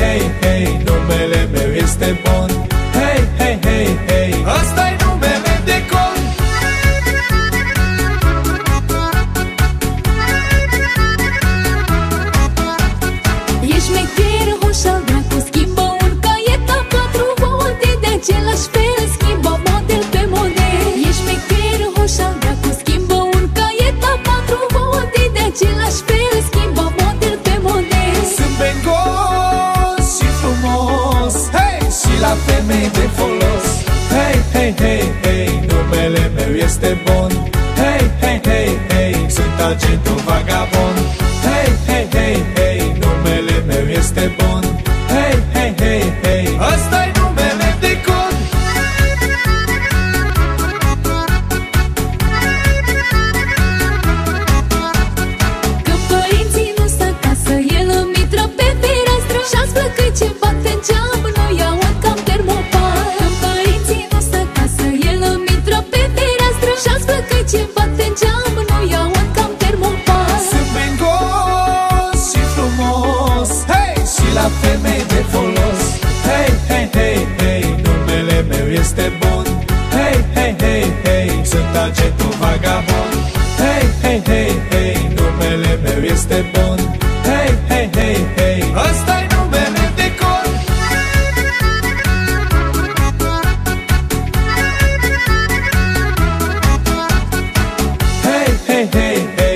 hei, hei, numele meu este Bond. Hei, hei, hei, hei, ăsta-i numele de cont. Ești șmecher, hoșal dracu, schimbă un caiet a 4 volte. De același fel schimbă model pe model. Ești șmecher, hoșal dracu, schimbă un caiet a 4 volte. De același fel schimbă model pe model. Sunt bengos și frumos, hei, și la femei de folos. Hei, hei, hei, hei, numele meu este Bond. Hei, hei, hei, hei, sunt agentul vagabond. Hei, hei, hei, hei, numele meu este Bond. Hei, hei, hei, hei, ăsta-i numele de cont. Când părinții nu s acasă, el îmi intră pe fereastră și-ați plăcăi ce bate în geam, nu iau un cam termopan. Când părinții nu s acasă, el îmi intră pe fereastră și-ați plăcăi ce bate în geam, nu iau un cam termopan. Sunt bengos și frumos, hei, și la femei de folos. Hei, hei, hei, hei, numele meu este Bond. Hei, hei, hei, hei, sunt agentul vagabond. Hei, hei, hei, hei, numele meu este Bond. Hei, hei, hei, hei, ăsta-i numele de cont. Hei, hei, hei, hei,